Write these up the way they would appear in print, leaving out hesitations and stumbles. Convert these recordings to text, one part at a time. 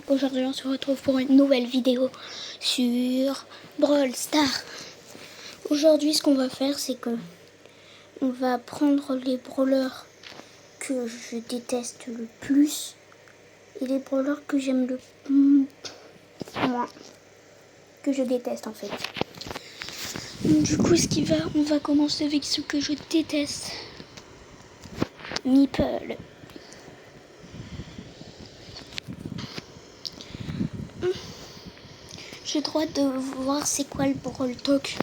Aujourd'hui on se retrouve pour une nouvelle vidéo sur Brawl Stars. Aujourd'hui ce qu'on va faire c'est que on va prendre les brawlers que je déteste le plus et les brawlers que j'aime le moins, que je déteste en fait. Du coup on va commencer avec ce que je déteste. Meeple. J'ai le droit de voir c'est quoi le Brawl Talk.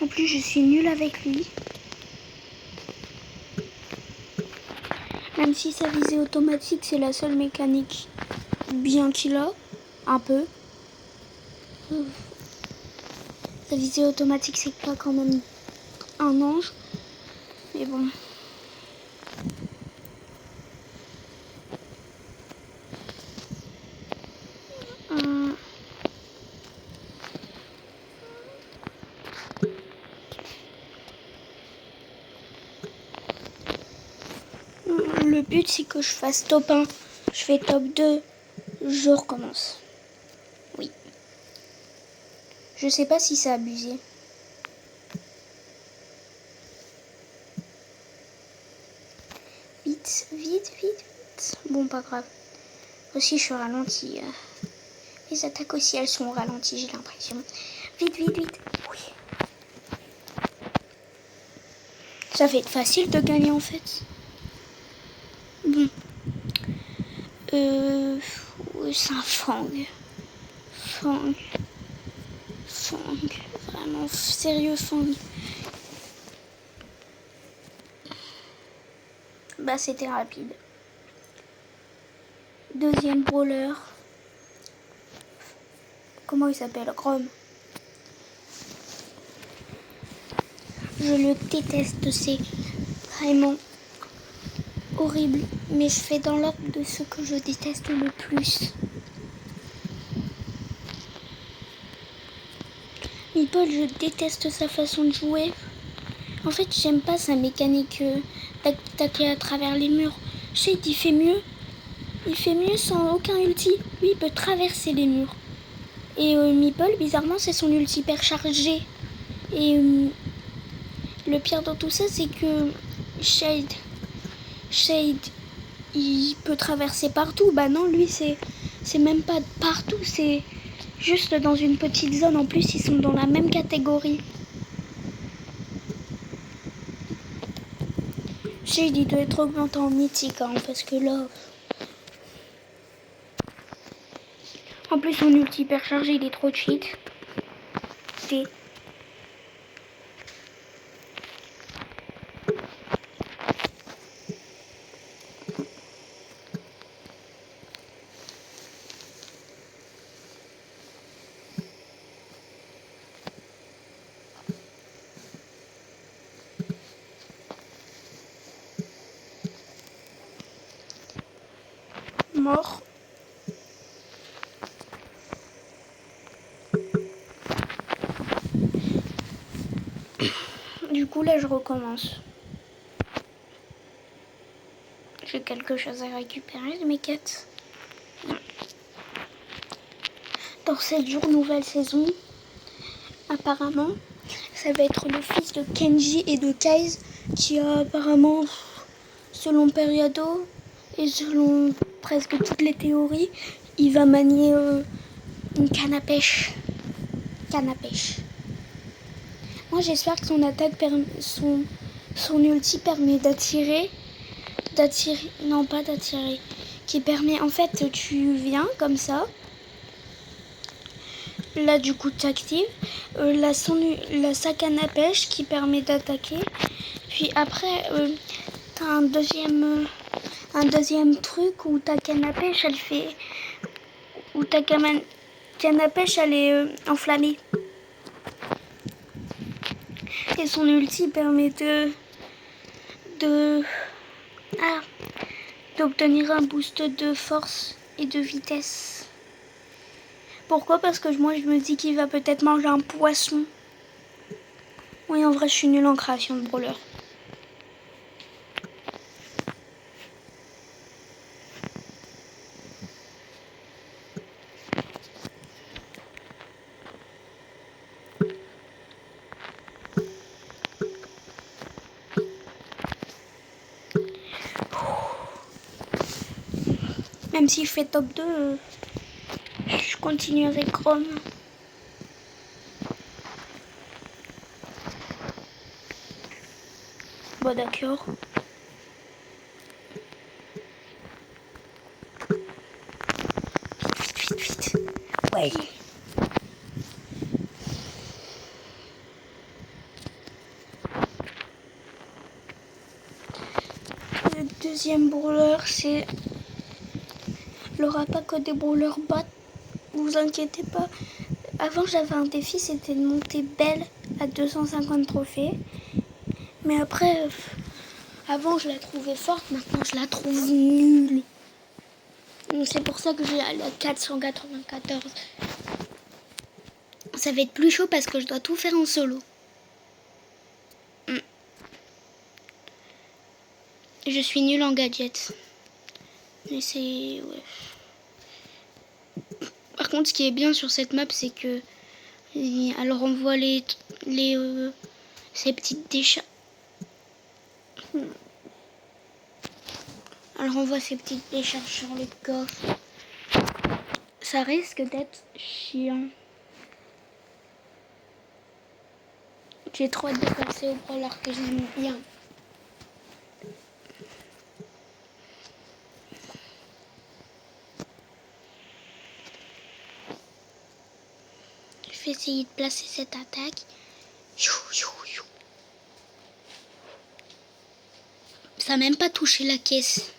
En plus je suis nulle avec lui. Même si sa visée automatique c'est la seule mécanique bien qu'il a. Un peu. Sa visée automatique c'est pas quand même un ange. Mais bon. Le but c'est que je fasse top 1. Je fais top 2. Je recommence. Oui. Je sais pas si c'est abusé. Vite, vite, vite, vite. Bon, pas grave. Aussi, je suis ralenti. Les attaques aussi, elles sont ralenties, j'ai l'impression. Vite, vite, vite. Oui. Ça va être facile de gagner en fait. Bon. C'est un Fang. Fang. Vraiment sérieux Fang. Bah c'était rapide. Deuxième brawler. Comment il s'appelle? Grom. Je le déteste, c'est vraiment horrible. Mais je fais dans l'ordre de ce que je déteste le plus. Meeple, je déteste sa façon de jouer. En fait, j'aime pas sa mécanique d'attaquer à travers les murs. Shade, il fait mieux. Il fait mieux sans aucun ulti. Lui, il peut traverser les murs. Et Meeple, bizarrement, c'est son ulti hyper chargé. Et le pire dans tout ça, c'est que Shade, il peut traverser partout. Bah non, lui, c'est même pas partout. C'est juste dans une petite zone. En plus, ils sont dans la même catégorie. Shade, il doit être augmenté en mythique, hein, parce que là... En plus, son ulti hyper chargé, il est trop cheat. Mort. Du coup, là, je recommence. J'ai quelque chose à récupérer de mes quêtes. Dans 7 jours, nouvelle saison. Apparemment, ça va être le fils de Kenji et de Kaiz qui a apparemment, selon Periado et selon presque toutes les théories, il va manier une canne à pêche. Moi, j'espère que son attaque, son ulti permet d'attirer, non pas d'attirer, qui permet en fait, tu viens comme ça. Là, du coup, tu actives sa canne à pêche qui permet d'attaquer. Puis après, tu as un deuxième truc où ta canne à pêche, elle fait... Où ta canne à pêche, elle est enflammée. Et son ulti permet d'obtenir un boost de force et de vitesse. Pourquoi? Parce que moi je me dis qu'il va peut-être manger un poisson. Oui, en vrai, je suis nulle en création de brawler. Même si je fais top 2, je continue avec Chrome. Bon, d'accord. Vite. Ouais. Le deuxième brawler, c'est... Il n'aura pas que des brawlers bot. Vous inquiétez pas. Avant, j'avais un défi, c'était de monter Belle à 250 trophées. Mais après, avant, je la trouvais forte. Maintenant, je la trouve nulle. C'est pour ça que j'ai la 494. Ça va être plus chaud parce que je dois tout faire en solo. Je suis nulle en gadgets. Mais c'est... Ouais. Par contre, ce qui est bien sur cette map, c'est que... Elle renvoie ces petites décharges. Elle renvoie ces petites décharges sur les coffres. Ça risque d'être chiant. J'ai trop hâte de passer au brawler que j'aime bien. Je vais essayer de placer cette attaque. Ça n'a même pas touché la caisse.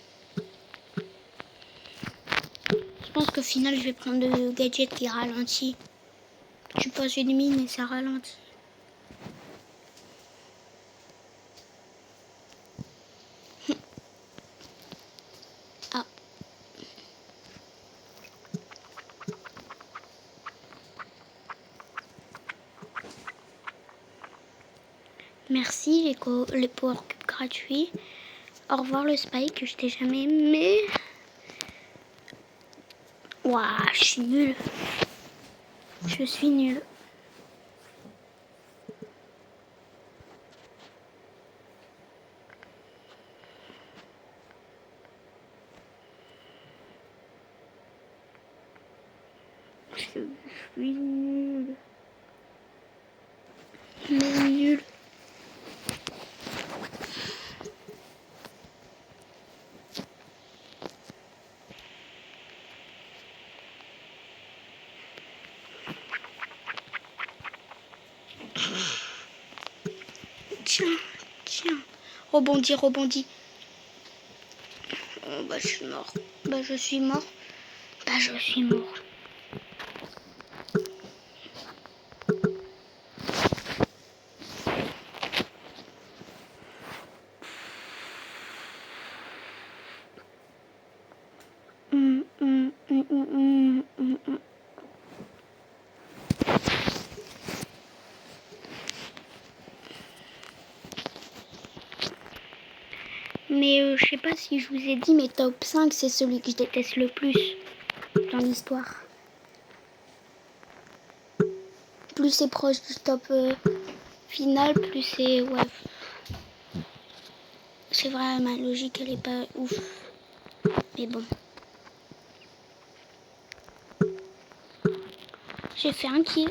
Je pense qu'au final, je vais prendre le gadget qui ralentit. Je pose une mine et ça ralentit. Ah. Merci les power cubes gratuits. Au revoir le spike, je t'ai jamais aimé. Ouah, je suis nulle. Je suis nulle. Je suis nulle. Mais nulle. Tiens. Rebondis. Oh, bah, je suis mort. Je suis mort. Mais je sais pas si je vous ai dit, mais top 5, c'est celui que je déteste le plus dans l'histoire. Plus c'est proche du top final, plus c'est... Ouais. C'est vrai, ma logique, elle est pas ouf. Mais bon. J'ai fait un kill.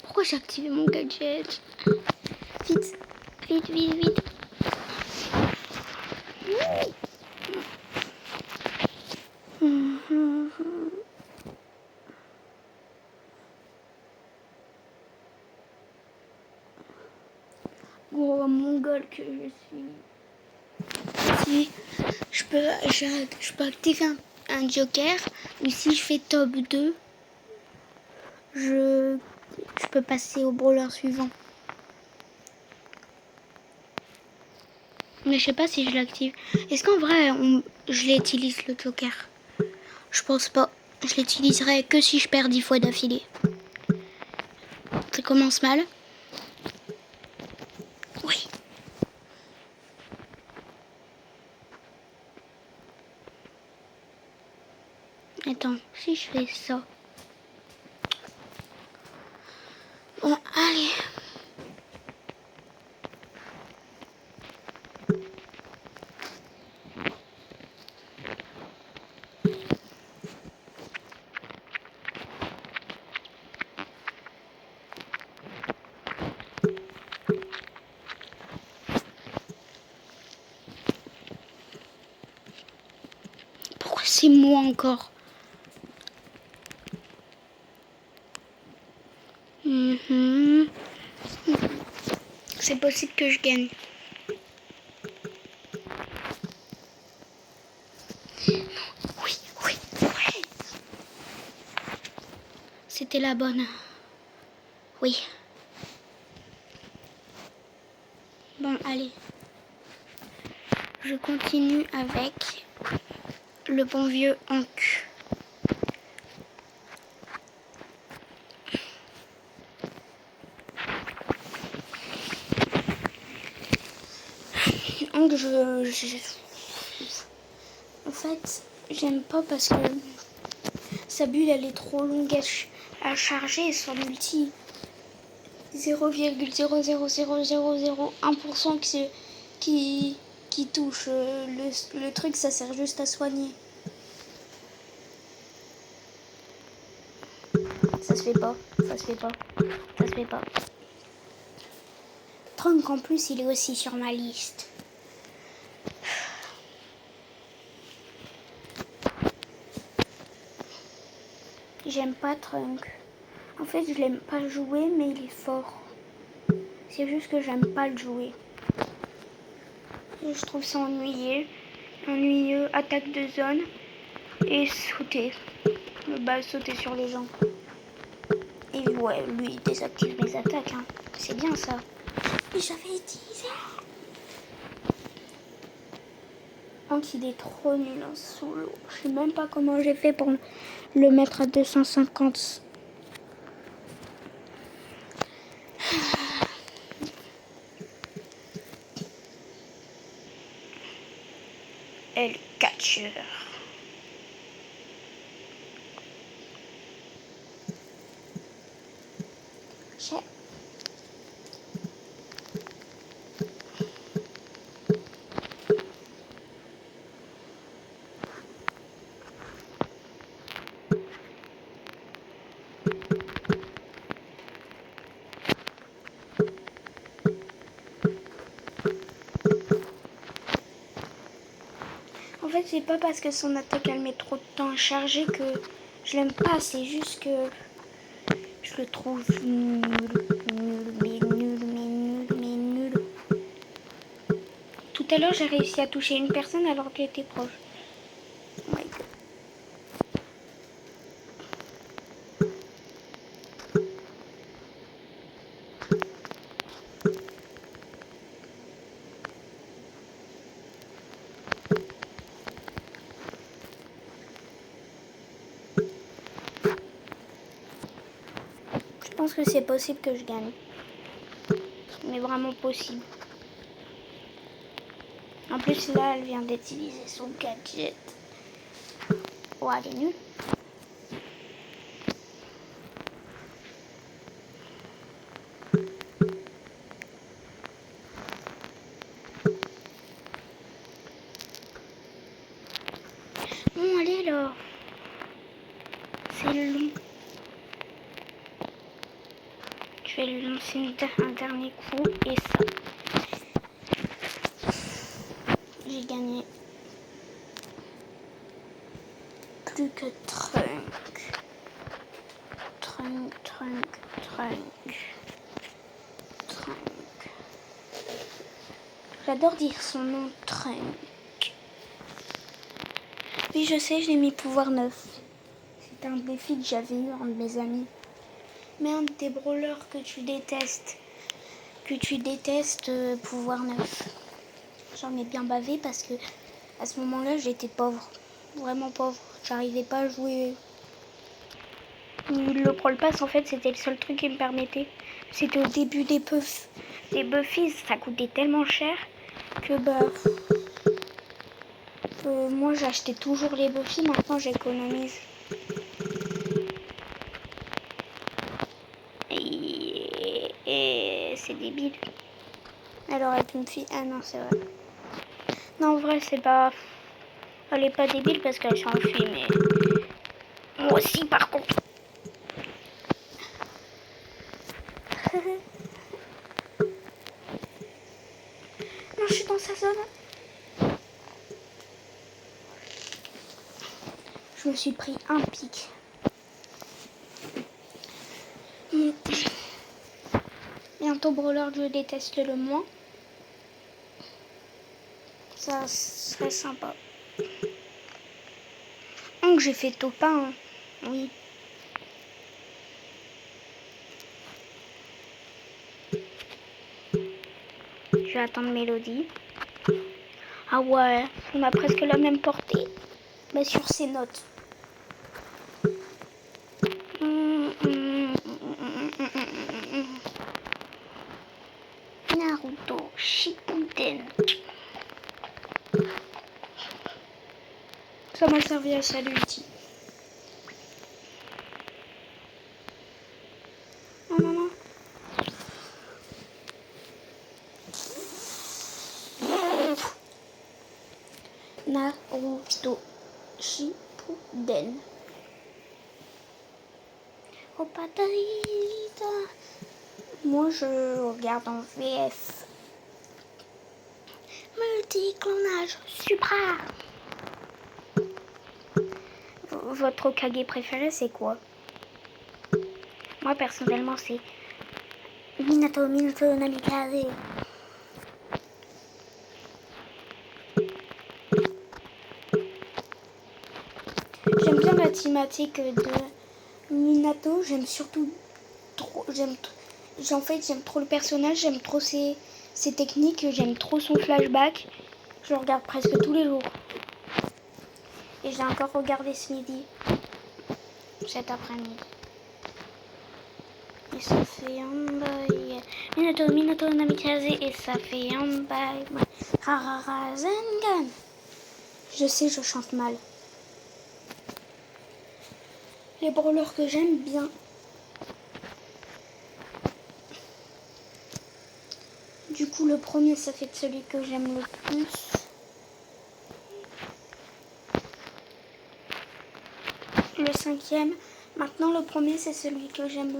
Pourquoi j'ai activé mon gadget? Vite. Gros mongol que je suis. Si je peux activer un joker, ou si je fais top 2, je peux passer au brawler suivant. Mais je sais pas si je l'active. Est-ce qu'en vrai, je l'utilise le joker? Je pense pas. Je l'utiliserai que si je perds 10 fois d'affilée. Ça commence mal. si je fais ça? Bon, allez. Pourquoi c'est moi encore? C'est possible que je gagne. Oui, oui, oui. C'était la bonne. Oui. Bon, allez. Je continue avec le bon vieux Hank. Hank, en fait, j'aime pas parce que sa bulle, elle est trop longue à charger et son multi 0,00001% qui touche. Le truc, ça sert juste à soigner. Ça se fait pas, ça se fait pas, ça se fait pas. Trunk en plus, il est aussi sur ma liste. J'aime pas Trunk. En fait, je l'aime pas jouer, mais il est fort. C'est juste que j'aime pas le jouer. Je trouve ça ennuyeux, attaque de zone et sauter. Sauter sur les gens. Et ouais, lui, il désactive mes attaques. Hein. C'est bien ça. Et j'avais dit ça. Donc il est trop nul en solo. Je sais même pas comment j'ai fait pour le mettre à 250. El catcheur. En fait, c'est pas parce que son attaque elle met trop de temps à charger que je l'aime pas, c'est juste que je le trouve nul. Tout à l'heure, j'ai réussi à toucher une personne alors qu'elle était proche. Oh my God. Je pense que c'est possible que je gagne. Mais vraiment possible. En plus, là, elle vient d'utiliser son gadget. Oh, elle est nulle. Bon, allez là. C'est long. Je vais lui lancer un dernier coup et ça. J'ai gagné. Plus que Trunk. J'adore dire son nom, Trunk. Oui, je sais, je l'ai mis pouvoir 9. C'est un défi que j'avais eu un de mes amis. Mais un de tes brawlers que tu détestes. Pouvoir 9. J'en ai bien bavé parce que à ce moment-là, j'étais pauvre. Vraiment pauvre. J'arrivais pas à jouer. Le Brawl Pass, en fait, c'était le seul truc qui me permettait. C'était au début des Buffies. Ça coûtait tellement cher que moi, j'achetais toujours les Buffies. Maintenant, j'économise. Et c'est débile. Elle aurait pu me filer... Ah non, c'est vrai. Non, en vrai, c'est pas... Elle est pas débile parce qu'elle s'est enfuie, mais... Moi aussi, par contre. Non, je suis dans sa zone. Je me suis pris un pic. Bientôt Brawler que je déteste le moins. Ça serait sympa. Donc j'ai fait top 1. Hein. Oui. Je vais attendre Mélodie. Ah ouais, on a presque la même portée. Mais sur ses notes. Naruto Shippuden. Ça m'a servi à ça l'ulti. Non, non, non. Naruto Shippuden. Opatarita. Moi je regarde en VF. Multiclonage Supra. Votre Kage préféré c'est quoi? Moi personnellement c'est Minato Namikaze. J'aime bien la thématique de Minato, j'aime surtout trop, j'aime trop le personnage, j'aime trop ses techniques, j'aime trop son flashback. Je le regarde presque tous les jours. Et j'ai encore regardé ce midi, cet après-midi. Et ça fait un bail. Minato Namikaze et ça fait un bail. Rarara Zengan. Je sais, je chante mal. Les brawlers que j'aime bien. Du coup, le premier, ça fait celui que j'aime le plus. Le cinquième. Maintenant, le premier, c'est celui que j'aime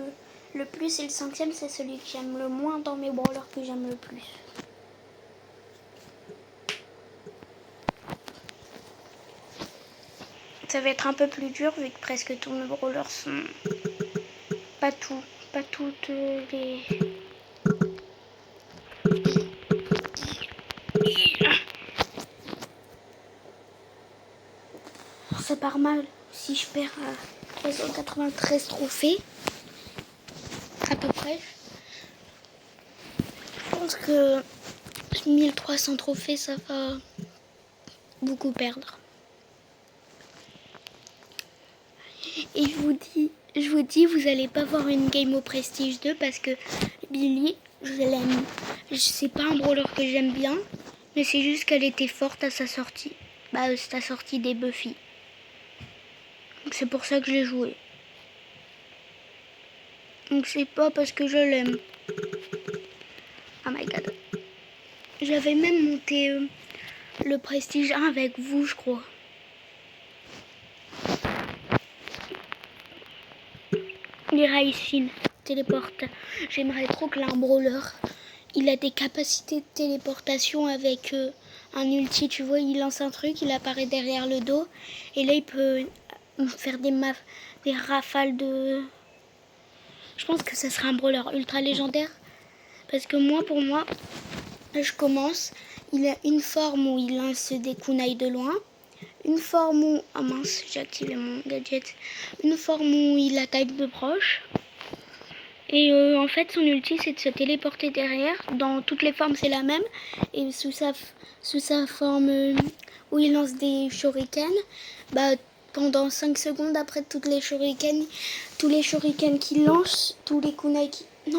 le plus. Et le cinquième, c'est celui que j'aime le moins dans mes brawlers que j'aime le plus. Ça va être un peu plus dur vu que presque tous mes brawlers sont... Pas toutes les... Ça part mal si je perds 393 trophées. À peu près. Je pense que 1300 trophées, ça va beaucoup perdre. Et je vous dis, vous allez pas voir une game au Prestige 2 parce que Billy, je l'aime. C'est pas un brawler que j'aime bien, mais c'est juste qu'elle était forte à sa sortie. Bah, c'est la sortie des Buffy. Donc c'est pour ça que je l'ai joué. Donc c'est pas parce que je l'aime. Oh my god. J'avais même monté le Prestige 1 avec vous, je crois. Les Raïshin téléporte. J'aimerais trop que l'un brawler, il a des capacités de téléportation avec un ulti. Tu vois, il lance un truc, il apparaît derrière le dos. Et là, il peut faire des rafales de... Je pense que ça serait un brawler ultra légendaire. Parce que moi, pour moi, je commence. Il a une forme où il lance des kunai de loin. Une forme où... Oh mince, j'ai activé mon gadget. Une forme où il attaque de proche. Et en fait, son ulti, c'est de se téléporter derrière. Dans toutes les formes, c'est la même. Et sous sa forme où il lance des shurikens, bah, pendant 5 secondes après tous les shurikens qu'il lance, tous les kunai qu'il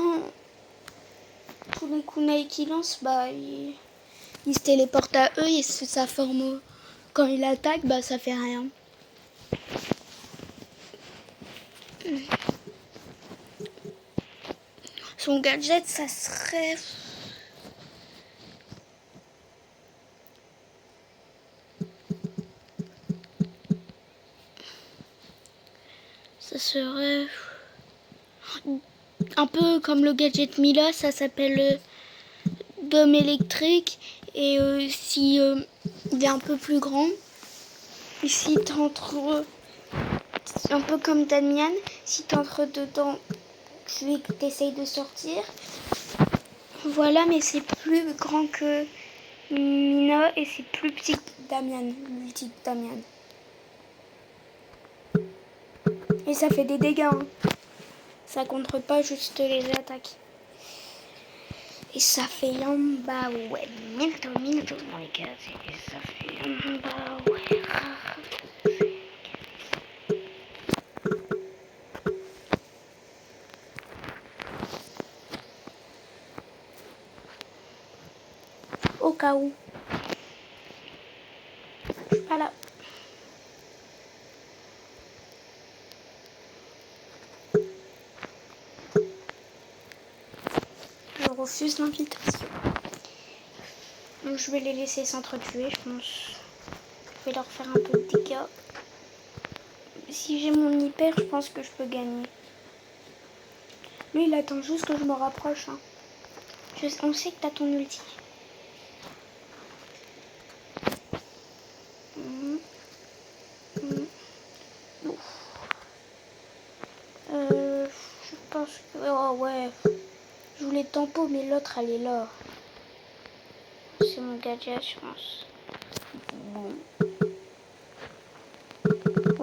lance, bah, il se téléporte à eux. Et sous sa forme, quand il attaque, bah, ça fait rien. Son gadget, ça serait... Ça serait... Un peu comme le gadget Mila, ça s'appelle Dôme électrique. Et si il est un peu plus grand, si t'entres... Un peu comme Damian, si t'entres dedans, tu essayes de sortir. Voilà, mais c'est plus grand que Mina et c'est plus petit que Damian, multi Damian. Et ça fait des dégâts, hein. Ça contre pas juste les attaques. Et ça fait un bah ouais. Minuto, les gars. Et ça fait un bah ouais. Au cas où. Voilà. Je refuse l'invitation. Donc je vais les laisser s'entretuer, je pense. Je vais leur faire un peu de dégâts. Si j'ai mon hyper, je pense que je peux gagner. Lui, il attend juste que je me rapproche. Hein. On sait que t'as ton ulti. Je pense que... Oh ouais. Je voulais tempo, mais l'autre, elle est là. C'est mon gadget, je pense. Bon.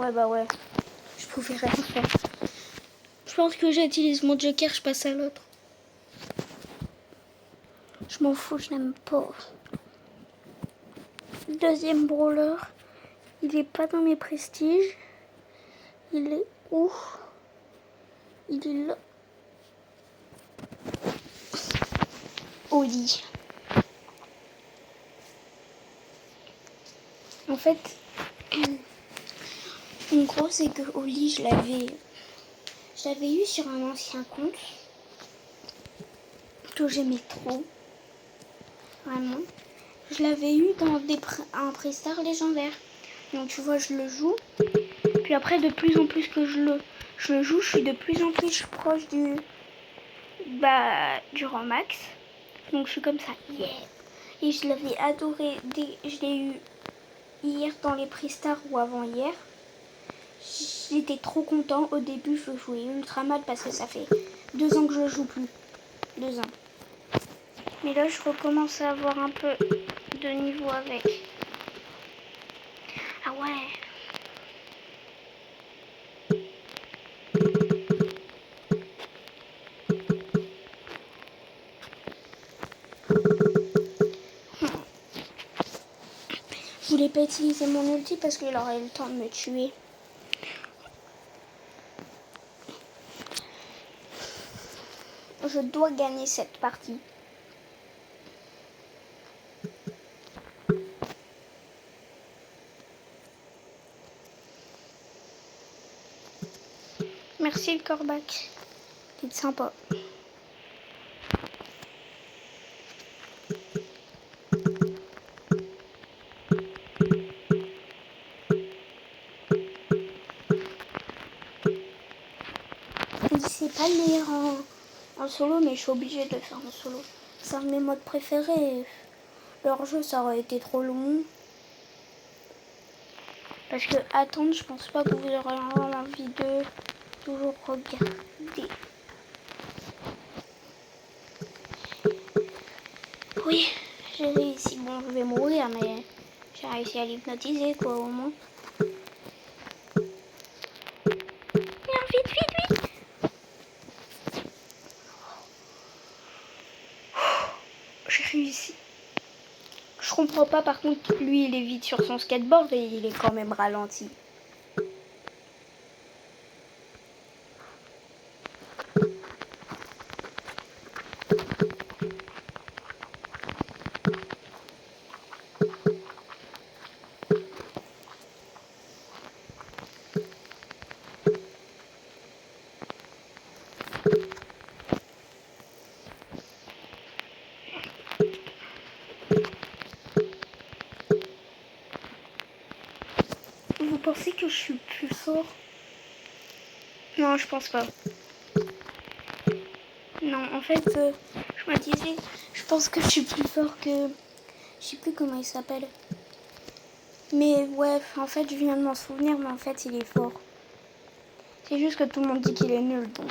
Ouais, bah ouais. Je pouvais rien faire. Je pense que j'utilise mon joker, je passe à l'autre. Je m'en fous, je n'aime pas. Deuxième brawler. Il est pas dans mes prestiges. Il est où? Il est là. Oli. En fait, en gros, c'est que Oli, je l'avais eu sur un ancien compte que j'aimais trop. Vraiment. Je l'avais eu dans un Pré-Star légendaire. Donc tu vois, je le joue. Puis après, de plus en plus que je le joue, je suis de plus en plus proche du rang max. Donc je suis comme ça. Yeah. Et je l'avais adoré. Je l'ai eu hier dans les Pré-Star ou avant hier. J'étais trop content. Au début, je jouais ultra mal parce que ça fait 2 ans que je joue plus. 2 ans. Mais là, je recommence à avoir un peu de niveau avec. Ah ouais. Je voulais pas utiliser mon ulti parce qu'il aurait eu le temps de me tuer. Je dois gagner cette partie. Merci le corbac. C'est sympa. C'est pas le meilleur en solo, mais je suis obligée de le faire en solo. C'est un de mes modes préférés. Leur jeu, ça aurait été trop long. Parce que attendre, je pense pas que vous aurez envie de toujours regarder. Oui, j'ai réussi. Bon, je vais mourir, mais j'ai réussi à l'hypnotiser, quoi, au moins. Viens, vite, vite, vite. J'ai réussi. Je comprends pas, par contre, lui, il est vite sur son skateboard et il est quand même ralenti. pensez que je suis plus fort? Non, je pense pas. Non, en fait, je me disais, je pense que je suis plus fort que... Je sais plus comment il s'appelle. Mais ouais, en fait, je viens de m'en souvenir, mais en fait, il est fort. C'est juste que tout le monde dit qu'il est nul, donc...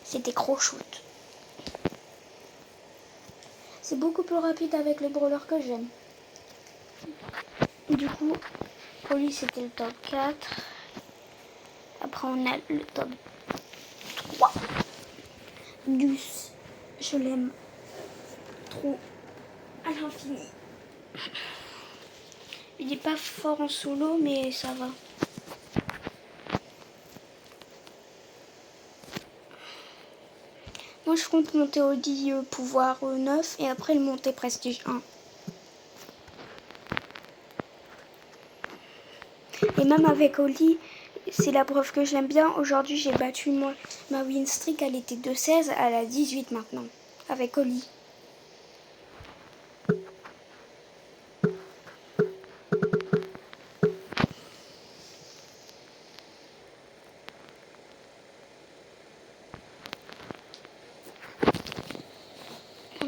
C'était Crochoute. C'est beaucoup plus rapide avec les brawlers que j'aime. Du coup, Oli, c'était le top 4. Après, on a le top 3. Gus, je l'aime trop à l'infini. Il n'est pas fort en solo, mais ça va. Moi, je compte monter au 10 pouvoir 9 et après le monter prestige 1. Et même avec Oli, c'est la preuve que je l'aime bien. Aujourd'hui, j'ai battu ma win streak. Elle était de 16, elle a 18 maintenant. Avec Oli.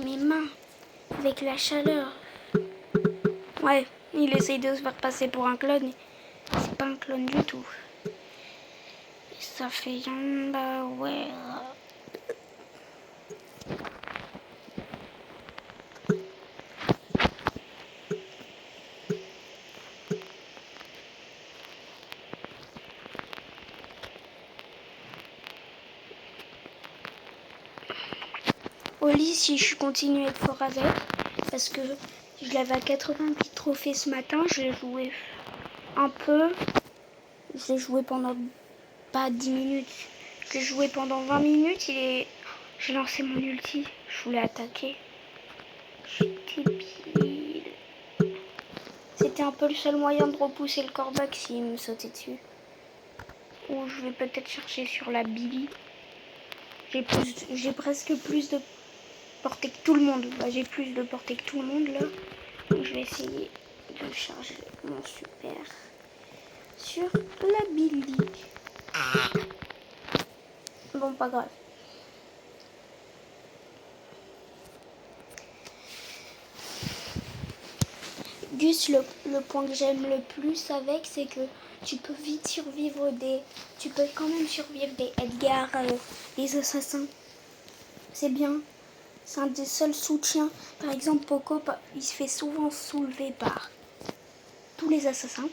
Mes mains, avec la chaleur. Ouais, il essaye de se faire passer pour un clone. C'est pas un clone du tout. Et ça fait bah ouais. Oli, si je continue à être fort avec, parce que je l'avais à 88 trophées ce matin, je l'ai joué un peu. Je l'ai joué pendant pas 10 minutes. Je l'ai joué pendant 20 minutes. J'ai lancé mon ulti. Je voulais attaquer. Je suis débile. C'était un peu le seul moyen de repousser le corbac s'il me sautait dessus. Ou je vais peut-être chercher sur la Billy. J'ai presque plus de portée que tout le monde. Bah, j'ai plus de portée que tout le monde là. Donc je vais essayer de charger mon super sur la Billy. Bon, pas grave. Gus, le point que j'aime le plus avec, c'est que tu peux vite survivre tu peux quand même survivre des Edgar, des assassins. C'est bien. C'est un des seuls soutiens. Par exemple, Poco, il se fait souvent soulever par tous les assassins.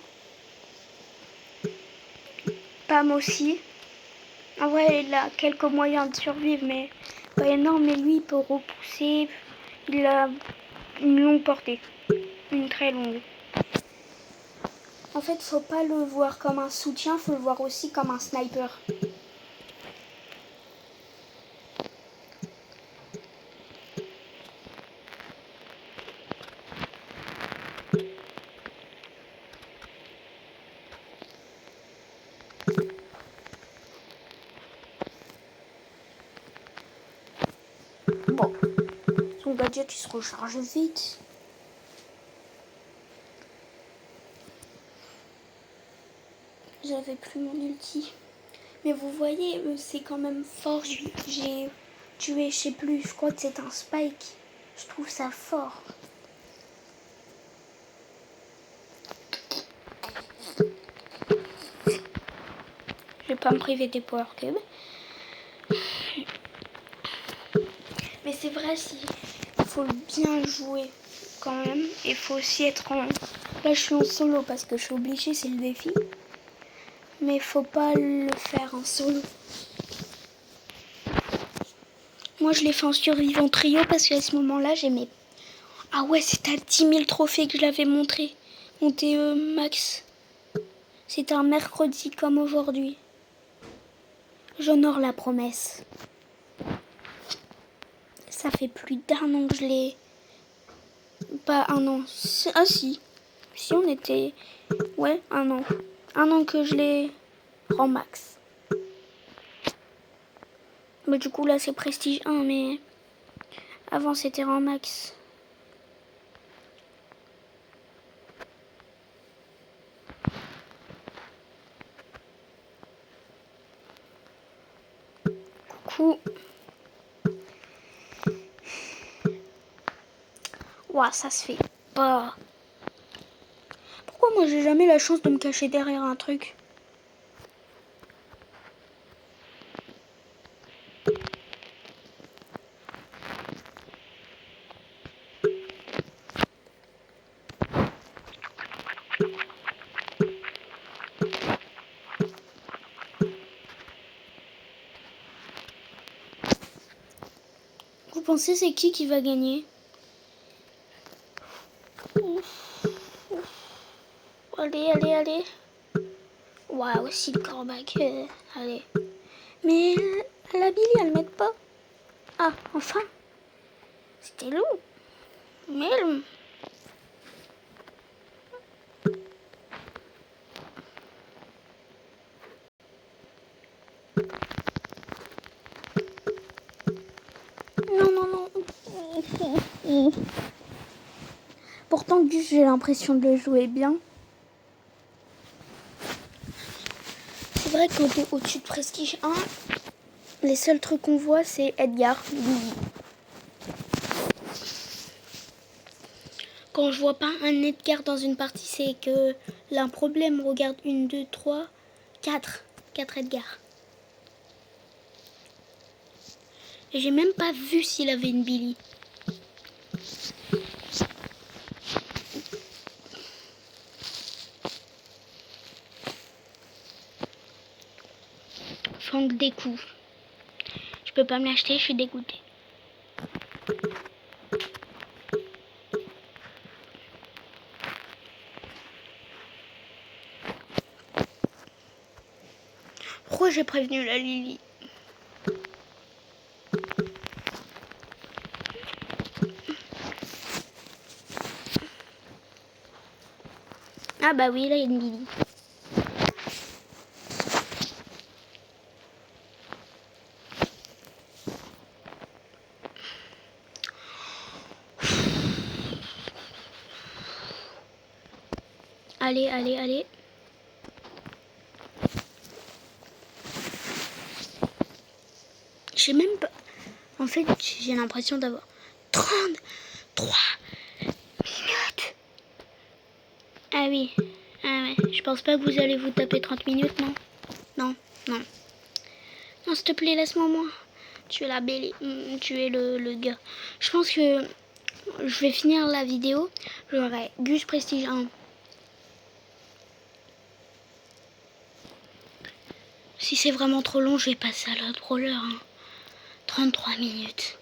Pam aussi. En vrai, il a quelques moyens de survivre, mais pas énorme. Mais lui, il peut repousser. Il a une longue portée. Une très longue. En fait, faut pas le voir comme un soutien, faut le voir aussi comme un sniper. Bon, son gadget il se recharge vite. J'avais plus mon ulti. Mais vous voyez, c'est quand même fort. J'ai tué, je sais plus, je crois que c'est un Spike. Je trouve ça fort. Je vais pas me priver des power cubes. Mais c'est vrai, il faut bien jouer quand même. Il faut aussi être en... Là, je suis en solo parce que je suis obligée, c'est le défi. Mais il faut pas le faire en solo. Moi, je l'ai fait en survivant trio parce qu'à ce moment-là, j'aimais... Ah ouais, c'était à 10 000 trophées que je l'avais monté max. C'était un mercredi comme aujourd'hui. J'honore la promesse. Ça fait plus d'un an que je l'ai... Pas un an. Ah si. Si on était... Ouais, un an. Un an que je l'ai rang max. Mais du coup là c'est prestige 1, mais avant c'était rang max. Ouah, ça se fait pas. Pourquoi moi j'ai jamais la chance de me cacher derrière un truc? Vous pensez c'est qui va gagner? Allez, allez, allez. Waouh, aussi le corbac. Allez. Mais la Billy, elle m'aide pas. Ah, enfin. C'était long. Mais long. Non, non, non. Pourtant, Gus, j'ai l'impression de le jouer bien. C'est vrai que quand t'es au-dessus de Prestige 1, les seuls trucs qu'on voit, c'est Edgar. Quand je vois pas un Edgar dans une partie, c'est que là un problème. On regarde 1, 2, 3, 4. 4 Edgar. Et j'ai même pas vu s'il avait une Billy. Franck des coups. Je peux pas me l'acheter, je suis dégoûtée. Pourquoi j'ai prévenu la Lily? Ah bah oui, là il y a une Lily. Allez, allez, allez. J'ai même pas... En fait, j'ai l'impression d'avoir 33 minutes. Ah oui. Ah ouais. Je pense pas que vous allez vous taper 30 minutes, non? Non, non. Non, s'il te plaît, laisse-moi moi. Tu es la belle... Tu es le gars. Je pense que je vais finir la vidéo. J'aurai Gus Prestige 1. Si c'est vraiment trop long, je vais passer à l'autre brawler. 33 minutes.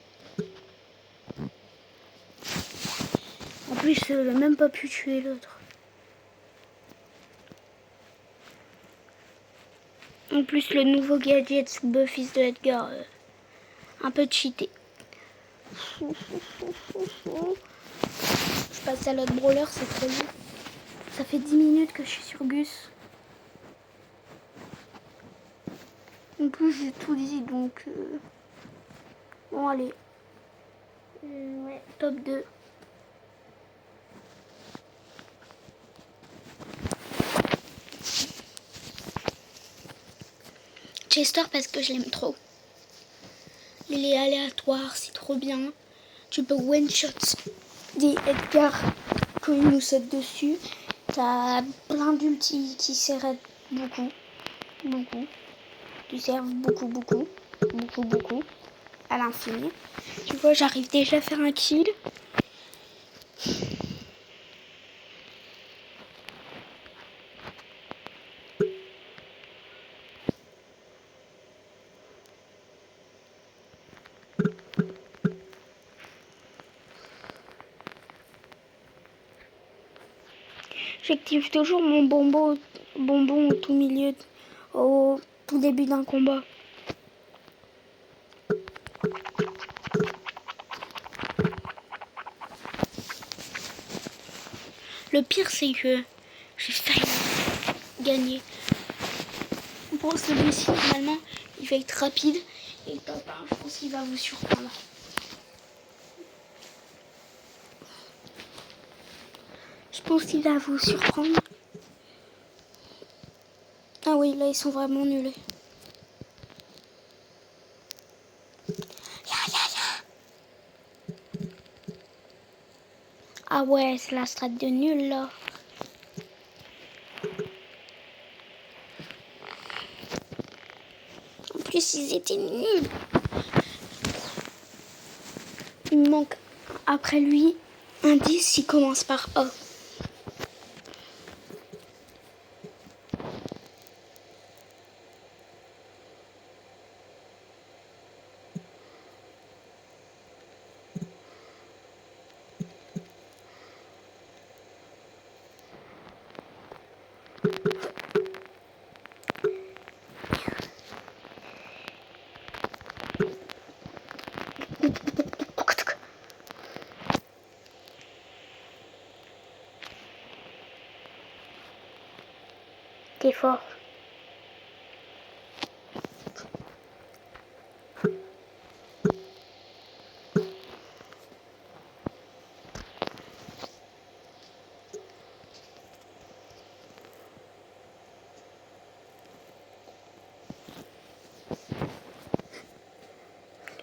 En plus, je n'ai même pas pu tuer l'autre. En plus, le nouveau gadget sous Buffy de Edgar, un peu cheaté. Je passe à l'autre brawler, c'est trop long. Ça fait 10 minutes que je suis sur Gus. En plus, j'ai tout dit, donc... Bon, allez. Ouais, top 2. Chester parce que je l'aime trop. Il est aléatoire, c'est trop bien. Tu peux one-shot des Edgar quand il nous saute dessus. T'as plein d'ultis qui servent beaucoup. Qui servent beaucoup. À l'infini. Tu vois, j'arrive déjà à faire un kill. J'active toujours mon bonbon au tout milieu, au tout début d'un combat. Le pire, c'est que j'ai failli gagner. Pour celui-ci, finalement, il va être rapide. Et le top 1, je pense qu'il va vous surprendre. Je pense qu'il va vous surprendre. Ah oui, là, ils sont vraiment nuls. Ah ouais, c'est la strat de nul là. En plus, ils étaient nuls. Il me manque après lui un 10 qui commence par A. T'es fort.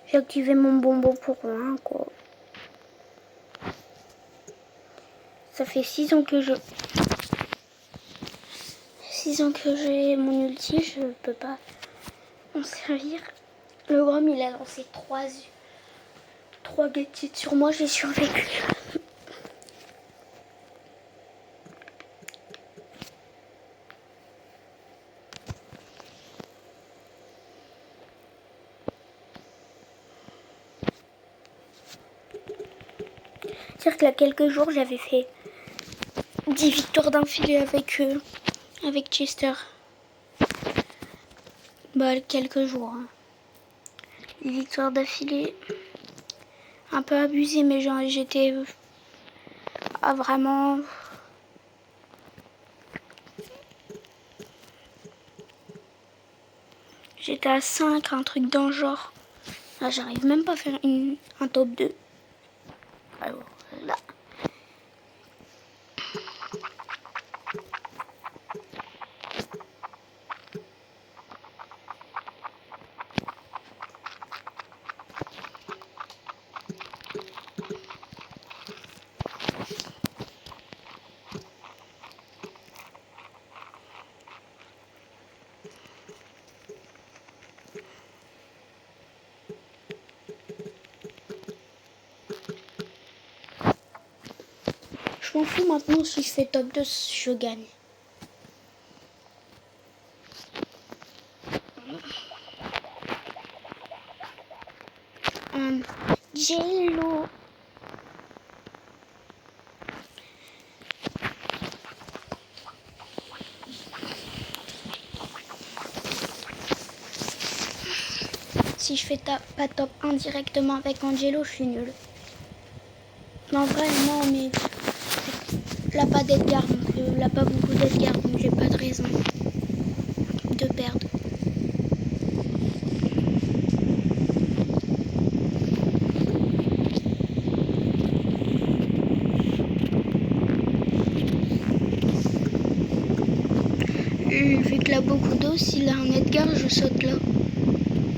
J'ai activé mon bonbon pour rien, quoi. Ça fait 6 ans que j'ai mon ulti, je peux pas en servir. Le Grom, il a lancé 3 gadgets sur moi, j'ai survécu. C'est-à-dire qu'il y a quelques jours, j'avais fait 10 victoires d'affilée avec Chester. Bah, quelques jours. Hein. 10 victoires d'affilée. Un peu abusé, mais j'étais vraiment... J'étais à 5, un truc dans le genre. Là, j'arrive même pas à faire un top 2. Alors, là. Je m'en fous maintenant si je fais top 2, je gagne. Jello. Si je fais pas top 1 directement avec Angelo, je suis nulle. En vrai, non, mais là, pas d'Edgar, donc là, pas beaucoup d'Edgar, donc j'ai pas de raison de perdre. Vu que là, beaucoup d'eau, s'il a un Edgar, je saute là.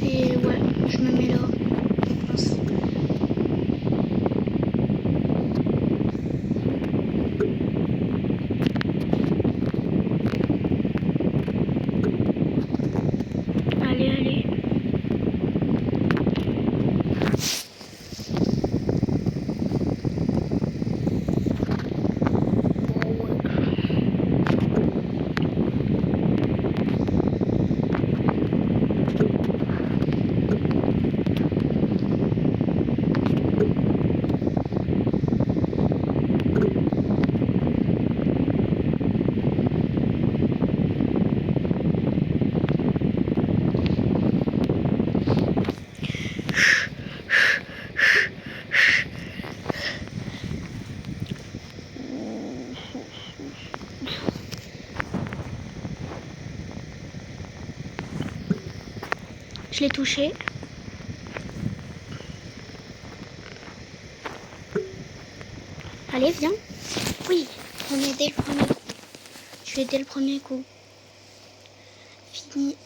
Et ouais, je me mets là. Je pense. Allez, allez. Je l'ai touché. Allez, viens. Oui, on est dès le premier coup. Je vais dès le premier coup. Fini.